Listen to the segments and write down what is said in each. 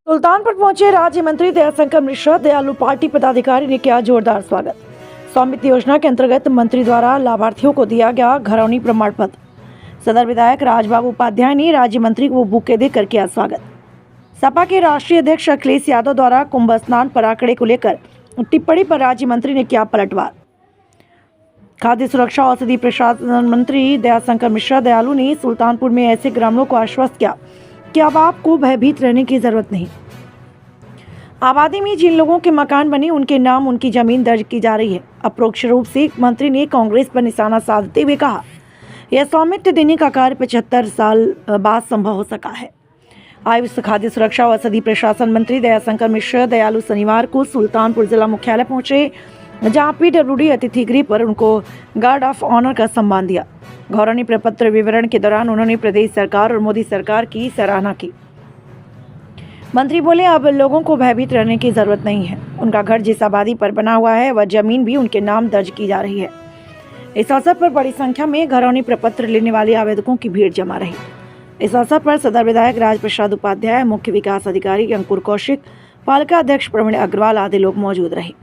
सुल्तानपुर पहुंचे राज्य मंत्री दयाशंकर मिश्रा। दयालु पार्टी पदाधिकारी ने किया जोरदार स्वागत। स्वामित्व योजना के अंतर्गत मंत्री द्वारा लाभार्थियों को दिया गया घरौनी प्रमाण पत्र। सदर विधायक राजबाबू उपाध्याय ने राज्य मंत्री को बुके देकर किया स्वागत। सपा के राष्ट्रीय अध्यक्ष अखिलेश यादव द्वारा कुंभ स्नान पर आंकड़े को लेकर टिप्पणी पर राज्य मंत्री ने किया पलटवार। खाद्य सुरक्षा औषधि प्रशासन मंत्री दयाशंकर मिश्रा दयालु ने सुल्तानपुर में ऐसे ग्रामीणों को आश्वस्त किया कि अब आपको भयभीत रहने की जरूरत नहीं। आबादी में जिन लोगों के मकान बने उनके नाम उनकी जमीन दर्ज की जा रही है। अप्रोक्ष रूप से मंत्री ने कांग्रेस पर निशाना साधते हुए कहा, यह स्वामित्व देने का कार्य 75 साल बाद संभव हो सका है। आयुष खाद्य सुरक्षा व औषधि प्रशासन मंत्री दयाशंकर मिश्रा दयालु शनिवार को सुल्तानपुर जिला मुख्यालय पहुंचे, जहां PWD अतिथि गृह पर उनको गार्ड ऑफ ऑनर का सम्मान दिया। घरौनी प्रपत्र विवरण के दौरान उन्होंने प्रदेश सरकार और मोदी सरकार की सराहना की। मंत्री बोले, अब लोगों को भयभीत रहने की जरूरत नहीं है। उनका घर जिस आबादी पर बना हुआ है वह जमीन भी उनके नाम दर्ज की जा रही है। इस अवसर पर बड़ी संख्या में घरौनी प्रपत्र लेने वाले आवेदकों की भीड़ जमा रही। इस अवसर पर सदर विधायक राजप्रसाद उपाध्याय, मुख्य विकास अधिकारी अंकुर कौशिक, पालिका अध्यक्ष प्रवीण अग्रवाल आदि लोग मौजूद रहे।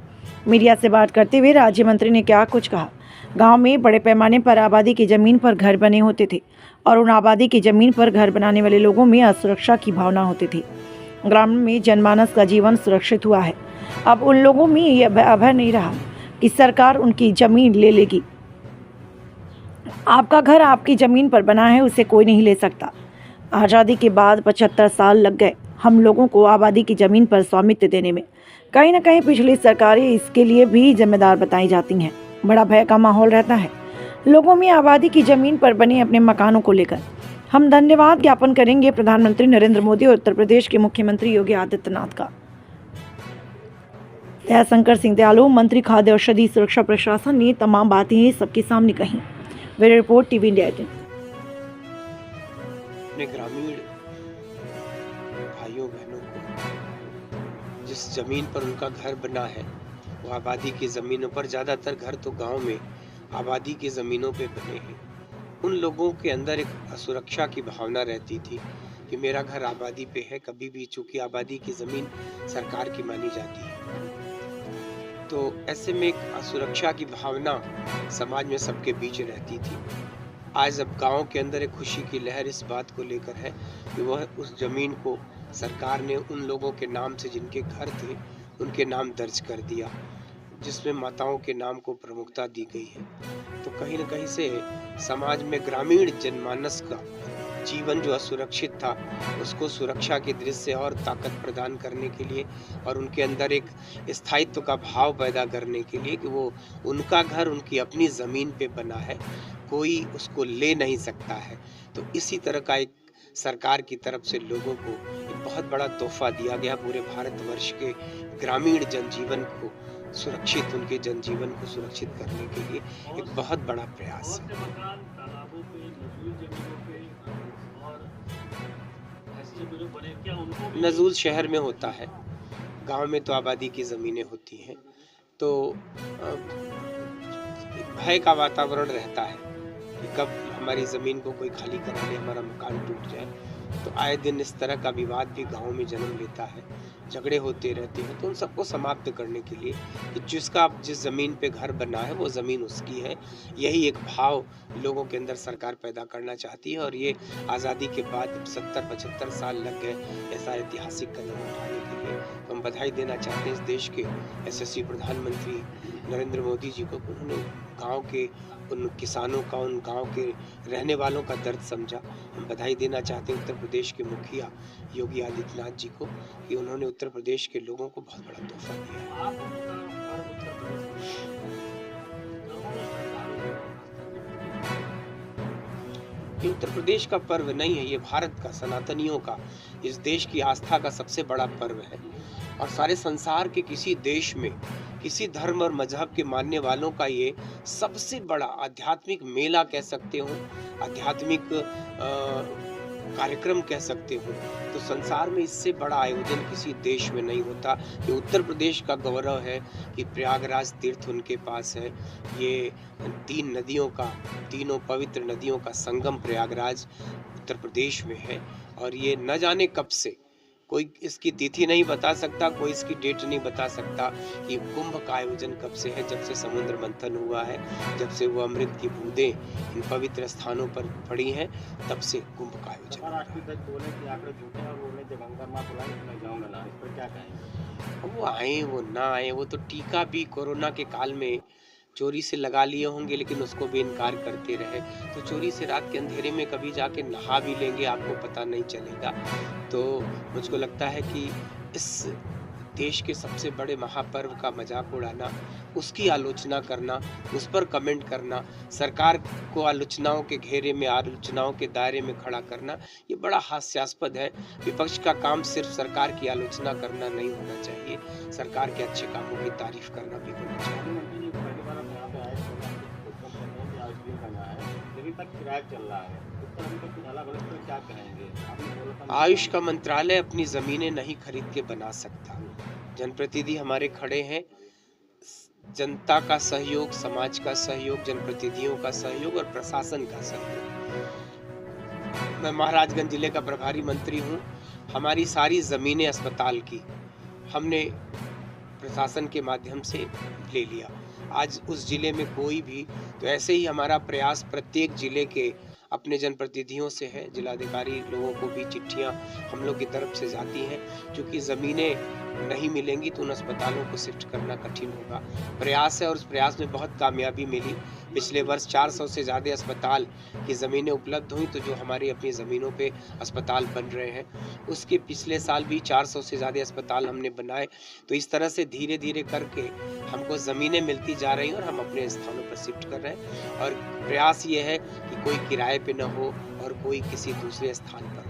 मीडिया से बात करते हुए राज्य मंत्री ने क्या कुछ कहा। गांव में बड़े पैमाने पर आबादी की जमीन पर घर बने होते थे और उन आबादी की जमीन पर घर बनाने वाले लोगों में असुरक्षा की भावना होती थी। ग्रामीण में जनमानस का जीवन सुरक्षित हुआ है। अब उन लोगों में यह अभय नहीं रहा कि सरकार उनकी जमीन ले लेगी। आपका घर आपकी जमीन पर बना है, उसे कोई नहीं ले सकता। आज़ादी के बाद 75 साल लग गए हम लोगों को आबादी की जमीन पर स्वामित्व देने में। कहीं न कहीं पिछली सरकारें इसके लिए भी जिम्मेदार बताई जाती हैं। बड़ा भय का माहौल रहता है लोगों में आबादी की जमीन पर बने अपने मकानों को लेकर। हम धन्यवाद ज्ञापन करेंगे प्रधानमंत्री नरेंद्र मोदी और उत्तर प्रदेश के मुख्यमंत्री योगी आदित्यनाथ का। दयाशंकर सिंह दयालु मंत्री खाद्य औषधि सुरक्षा प्रशासन ने तमाम बातें सबके सामने कही। Bureau report TV India 18। अपने ग्रामीण भाइयों बहनों को जिस जमीन पर उनका घर बना है वो आबादी की जमीनों पर, ज्यादातर घर तो गांव में आबादी की जमीनों पे बने हैं। उन लोगों के अंदर एक असुरक्षा की भावना रहती थी कि मेरा घर आबादी पे है, कभी भी, चूंकि आबादी की जमीन सरकार की मानी जाती है, तो ऐसे में एक असुरक्षा की भावना समाज में सबके बीच रहती थी। आज अब गांव के अंदर एक खुशी की लहर इस बात को लेकर है कि वह उस जमीन को सरकार ने उन लोगों के नाम से जिनके घर थे उनके नाम दर्ज कर दिया, जिसमें माताओं के नाम को प्रमुखता दी गई है। तो कहीं न कहीं से समाज में ग्रामीण जनमानस का जीवन जो असुरक्षित था उसको सुरक्षा की दृष्टि से और ताकत प्रदान करने के लिए और उनके अंदर एक स्थायित्व का भाव पैदा करने के लिए कि वो उनका घर उनकी अपनी ज़मीन पे बना है, कोई उसको ले नहीं सकता है। तो इसी तरह का एक सरकार की तरफ से लोगों को एक बहुत बड़ा तोहफा दिया गया। पूरे भारतवर्ष के ग्रामीण जनजीवन को सुरक्षित, उनके जनजीवन को सुरक्षित करने के लिए एक बहुत बड़ा प्रयास है। नजूल शहर में होता है, गांव में तो आबादी की जमीनें होती हैं, तो भय का वातावरण रहता है कि कब हमारी ज़मीन को कोई खाली करा ले, हमारा मकान टूट जाए। तो आए दिन इस तरह का विवाद भी गांव में जन्म लेता है, झगड़े होते रहते हैं। तो उन सबको समाप्त करने के लिए कि जिस ज़मीन पे घर बना है वो ज़मीन उसकी है, यही एक भाव लोगों के अंदर सरकार पैदा करना चाहती है। और ये आज़ादी के बाद 70-75 साल लग गए ऐसा ऐतिहासिक कदम उठाने के लिए। तो हम बधाई देना चाहते हैं इस देश के यशस्वी प्रधानमंत्री नरेंद्र मोदी जी को। उन्होंने गाँव के उन किसानों का, उन गांव के रहने वालों का दर्द समझा। हम बधाई देना चाहते हैं उत्तर प्रदेश के मुखिया योगी आदित्यनाथ जी को कि उन्होंने उत्तर प्रदेश के लोगों को बहुत बड़ा तोहफा दिया है। ये उत्तर प्रदेश का पर्व नहीं है, ये भारत का, सनातनियों का, इस देश की आस्था का सबसे बड़ा पर्व है। और सारे संसार के किसी देश में किसी धर्म और मजहब के मानने वालों का ये सबसे बड़ा आध्यात्मिक मेला कह सकते हो, आध्यात्मिक कार्यक्रम कह सकते हो। तो संसार में इससे बड़ा आयोजन किसी देश में नहीं होता। ये उत्तर प्रदेश का गौरव है कि प्रयागराज तीर्थ उनके पास है। ये तीनों पवित्र नदियों का संगम प्रयागराज उत्तर प्रदेश में है। और ये न जाने कब से कोई इसकी तिथि नहीं बता सकता, कोई इसकी डेट नहीं बता सकता कि कुंभ का आयोजन कब से है। जब से समुद्र मंथन हुआ है, जब से वो अमृत की बूंदें इन पवित्र स्थानों पर पड़ी हैं, तब से कुंभ का आयोजन हो रहा है। अब वो आए वो ना आए, वो तो टीका भी कोरोना के काल में चोरी से लगा लिए होंगे, लेकिन उसको भी इनकार करते रहे। तो चोरी से रात के अंधेरे में कभी जाके नहा भी लेंगे, आपको पता नहीं चलेगा। तो मुझको लगता है कि इस देश के सबसे बड़े महापर्व का मजाक उड़ाना, उसकी आलोचना करना, उस पर कमेंट करना, सरकार को आलोचनाओं के घेरे में, आलोचनाओं के दायरे में खड़ा करना, ये बड़ा हास्यास्पद है। विपक्ष का काम सिर्फ सरकार की आलोचना करना नहीं होना चाहिए, सरकार के अच्छे कामों की तारीफ करना भी होना चाहिए। आयुष का मंत्रालय अपनी जमीनें नहीं खरीद के बना सकता। जनप्रतिनिधि हमारे खड़े हैं, जनता का सहयोग, समाज का सहयोग, जनप्रतिनिधियों का सहयोग और प्रशासन का सहयोग। मैं महाराजगंज जिले का प्रभारी मंत्री हूँ। हमारी सारी जमीनें अस्पताल की हमने प्रशासन के माध्यम से ले लिया। आज उस जिले में कोई भी, तो ऐसे ही हमारा प्रयास प्रत्येक जिले के अपने जनप्रतिनिधियों से है। जिलाधिकारी लोगों को भी चिट्ठियां हम लोग की तरफ से जाती हैं, क्योंकि ज़मीनें नहीं मिलेंगी तो उन अस्पतालों को शिफ्ट करना कठिन होगा। प्रयास है और उस प्रयास में बहुत कामयाबी मिली। पिछले वर्ष 400 से ज़्यादा अस्पताल की ज़मीनें उपलब्ध हुई, तो जो हमारी अपनी ज़मीनों पे अस्पताल बन रहे हैं, उसके पिछले साल भी 400 से ज़्यादा अस्पताल हमने बनाए। तो इस तरह से धीरे धीरे करके हमको ज़मीनें मिलती जा रही हैं और हम अपने स्थानों पर शिफ्ट कर रहे हैं। और प्रयास ये है कि कोई किराए पे न हो और कोई किसी दूसरे स्थान पर